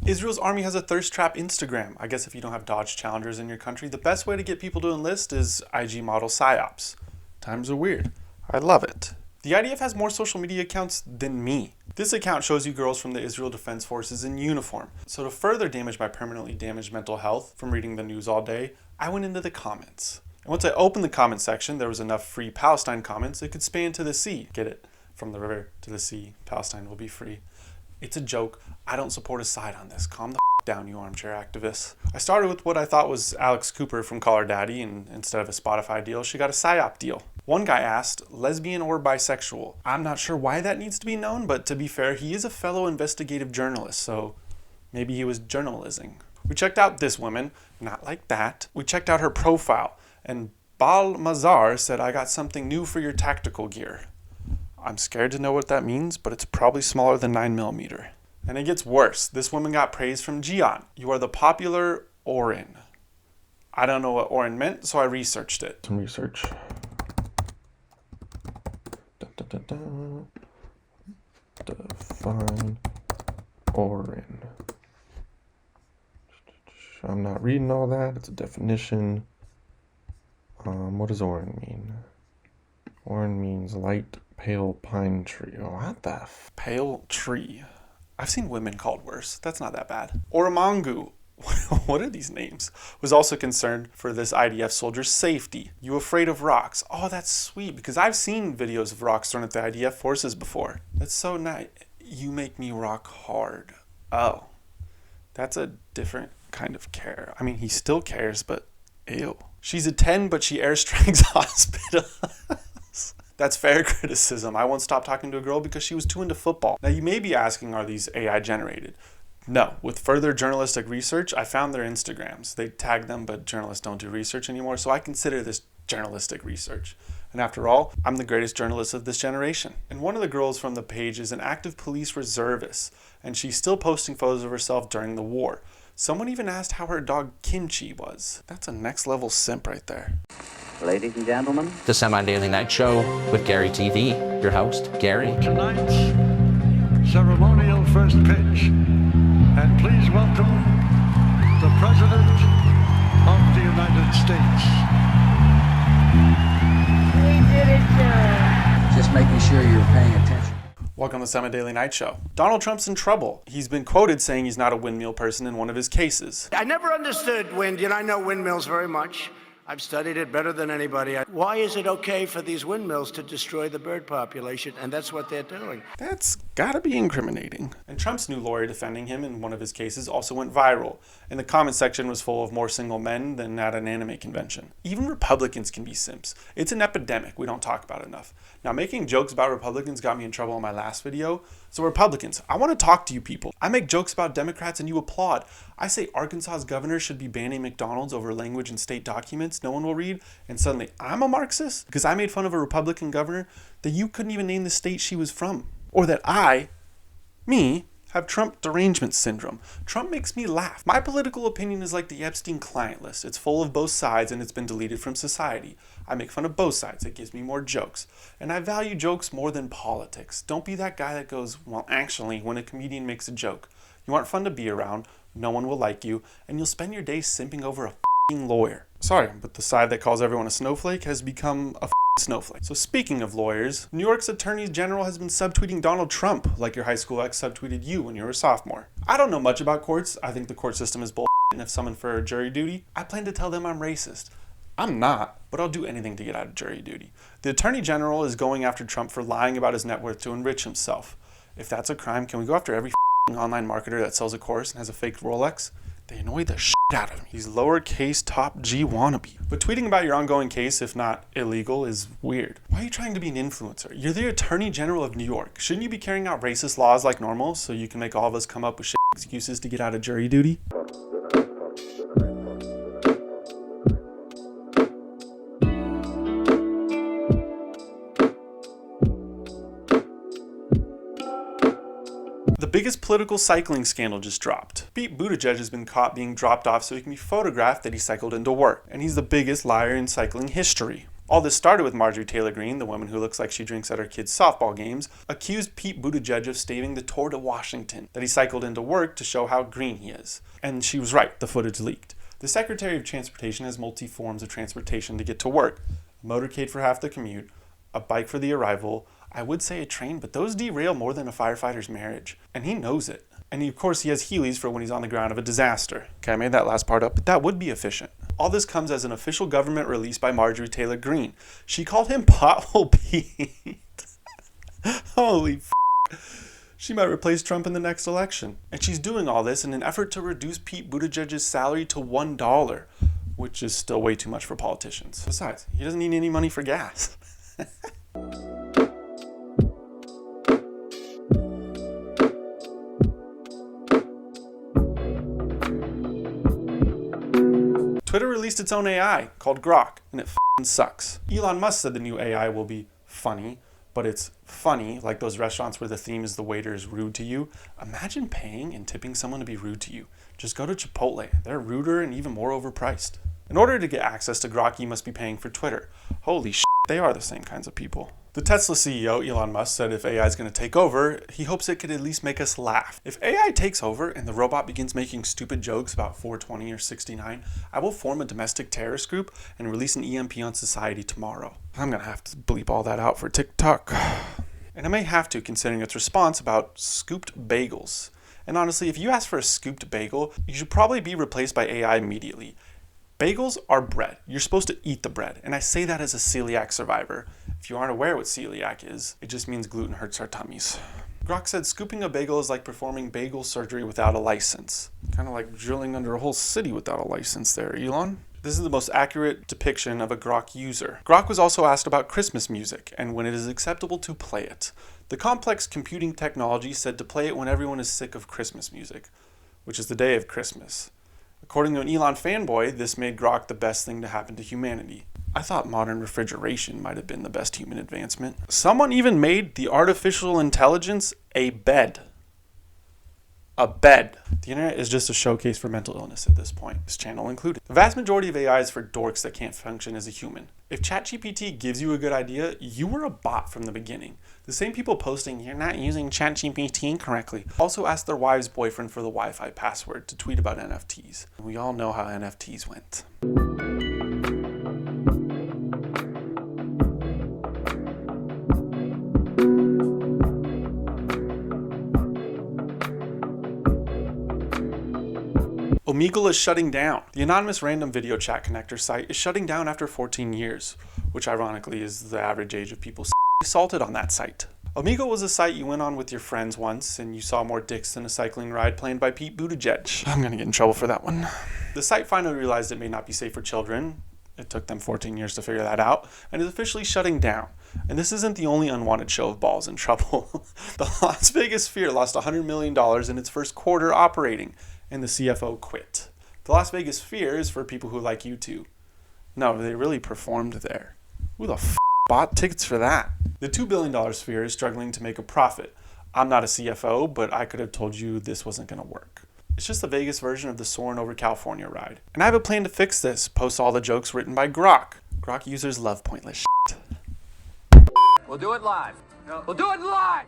Israel's army has a thirst trap Instagram. I guess if you don't have Dodge Challengers in your country, the best way to get people to enlist is IG model psyops. Times are weird. I love it. The IDF has more social media accounts than me. This account shows you girls from the Israel Defense Forces in uniform. So to further damage my permanently damaged mental health from reading the news all day, I went into the comments. And once I opened the comment section, there was enough free Palestine comments it could span to the sea. Get it? From the river to the sea, Palestine will be free. It's a joke. I don't support a side on this. Calm the down, you armchair activists. I started with what I thought was Alex Cooper from Call Her Daddy, and instead of a Spotify deal, she got a PSYOP deal. One guy asked, lesbian or bisexual? I'm not sure why that needs to be known, but to be fair, he is a fellow investigative journalist, so maybe he was journalizing. We checked out this woman, not like that. We checked out her profile, and Bal Mazar said, I got something new for your tactical gear. I'm scared to know what that means, but it's probably smaller than 9mm. And it gets worse. This woman got praise from Gian. You are the popular Orin. I don't know what Orin meant, so I researched it. Some research. Define Orin. I'm not reading all that. It's a definition. What does Orin mean? Orin means light, pale pine tree. Oh, what the pale tree? I've seen women called worse. That's not that bad. Oramangu, what are these names? Was also concerned for this IDF soldier's safety. You afraid of rocks? Oh, that's sweet, because I've seen videos of rocks thrown at the IDF forces before. That's so nice. You make me rock hard. Oh, that's a different kind of care. I mean, he still cares, but ew. She's a 10, but she airstrikes hospitals. That's fair criticism. I won't stop talking to a girl because she was too into football. Now you may be asking, are these AI generated? No. With further journalistic research, I found their Instagrams. They tag them, but journalists don't do research anymore, so I consider this journalistic research. And after all, I'm the greatest journalist of this generation. And one of the girls from the page is an active police reservist, and she's still posting photos of herself during the war. Someone even asked how her dog Kimchi was. That's a next level simp right there. Ladies and gentlemen, The Semi-Daily Night Show with Gary TV, your host, Gary. Tonight's ceremonial first pitch. And please welcome the President of the United States. We did it, sir. just making sure you're paying attention. Welcome to the Semi-Daily Night Show. Donald Trump's in trouble. He's been quoted saying he's not a windmill person in one of his cases. I never understood wind, and I know windmills very much. I've studied it better than anybody. Why is it okay for these windmills to destroy the bird population? And that's what they're doing. That's gotta be incriminating. And Trump's new lawyer defending him in one of his cases also went viral, and the comment section was full of more single men than at an anime convention. Even Republicans can be simps. It's an epidemic we don't talk about enough. Now, making jokes about Republicans got me in trouble in my last video. So Republicans, I want to talk to you people. I make jokes about Democrats and you applaud. I say Arkansas's governor should be banning McDonald's over language in state documents no one will read, and suddenly I'm a Marxist because I made fun of a Republican governor that you couldn't even name the state she was from. Or that me, have Trump derangement syndrome. Trump makes me laugh. My political opinion is like the Epstein client list. It's full of both sides and it's been deleted from society. I make fun of both sides. It gives me more jokes. And I value jokes more than politics. Don't be that guy that goes, well, actually, when a comedian makes a joke. You aren't fun to be around, no one will like you, and you'll spend your days simping over a f***ing lawyer. Sorry, but the side that calls everyone a snowflake has become a snowflake. So speaking of lawyers, New York's Attorney General has been subtweeting Donald Trump like your high school ex subtweeted you when you were a sophomore. I don't know much about courts. I think the court system is bull, and if summoned for jury duty, I plan to tell them I'm racist. I'm not, but I'll do anything to get out of jury duty. The Attorney General is going after Trump for lying about his net worth to enrich himself. If that's a crime, can we go after every online marketer that sells a course and has a fake Rolex? They annoy the shit out of him. He's lowercase top G wannabe. But tweeting about your ongoing case, if not illegal, is weird. Why are you trying to be an influencer? You're the Attorney General of New York. Shouldn't you be carrying out racist laws like normal so you can make all of us come up with shit excuses to get out of jury duty? The biggest political cycling scandal just dropped. Pete Buttigieg has been caught being dropped off so he can be photographed that he cycled into work, and he's the biggest liar in cycling history. All this started with Marjorie Taylor Greene, the woman who looks like she drinks at her kids' softball games, accused Pete Buttigieg of staving the tour to Washington that he cycled into work to show how green he is. And she was right, the footage leaked. The Secretary of Transportation has multi forms of transportation to get to work. A motorcade for half the commute, a bike for the arrival, I would say a train, but those derail more than a firefighter's marriage. And he knows it. And of course he has Heelys for when he's on the ground of a disaster. Okay, I made that last part up, but that would be efficient. All this comes as an official government release by Marjorie Taylor Greene. She called him Pothole Pete. Holy f***. She might replace Trump in the next election. And she's doing all this in an effort to reduce Pete Buttigieg's salary to $1, which is still way too much for politicians. Besides, he doesn't need any money for gas. Twitter released its own AI called Grok, and it f***ing sucks. Elon Musk said the new AI will be funny, but it's funny like those restaurants where the theme is the waiter is rude to you. Imagine paying and tipping someone to be rude to you. Just go to Chipotle. They're ruder and even more overpriced. In order to get access to Grok, you must be paying for Twitter. Holy shit, they are the same kinds of people. The Tesla CEO, Elon Musk, said if AI is going to take over, he hopes it could at least make us laugh. If AI takes over and the robot begins making stupid jokes about 420 or 69, I will form a domestic terrorist group and release an EMP on society tomorrow. I'm going to have to bleep all that out for TikTok. And I may have to, considering its response about scooped bagels. And honestly, if you ask for a scooped bagel, you should probably be replaced by AI immediately. Bagels are bread. You're supposed to eat the bread. And I say that as a celiac survivor. If you aren't aware what celiac is, it just means gluten hurts our tummies. Grok said scooping a bagel is like performing bagel surgery without a license. Kind of like drilling under a whole city without a license there, Elon. This is the most accurate depiction of a Grok user. Grok was also asked about Christmas music and when it is acceptable to play it. The complex computing technology said to play it when everyone is sick of Christmas music, which is the day of Christmas. According to an Elon fanboy, this made Grok the best thing to happen to humanity. I thought modern refrigeration might have been the best human advancement. Someone even made the artificial intelligence a bed. A bed. The internet is just a showcase for mental illness at this point, this channel included. The vast majority of AI is for dorks that can't function as a human. If ChatGPT gives you a good idea, you were a bot from the beginning. The same people posting, "You're not using ChatGPT correctly," also asked their wife's boyfriend for the Wi-Fi password to tweet about NFTs. We all know how NFTs went. Omegle is shutting down. The anonymous random video chat connector site is shutting down after 14 years, which ironically is the average age of people assaulted on that site. Omegle was a site you went on with your friends once and you saw more dicks than a cycling ride planned by Pete Buttigieg. I'm gonna get in trouble for that one. The site finally realized it may not be safe for children. It took them 14 years to figure that out, and is officially shutting down. And this isn't the only unwanted show of balls in trouble. The Las Vegas Sphere lost $100 million in its first quarter operating, and the CFO quit. The Las Vegas Sphere is for people who like U2. No, they really performed there. Who the f*** bought tickets for that? The $2 billion Sphere is struggling to make a profit. I'm not a CFO, but I could have told you this wasn't going to work. It's just the Vegas version of the Soarin' over California ride. And I have a plan to fix this. Post all the jokes written by Grok. Grok users love pointless shit. We'll do it live. We'll do it live.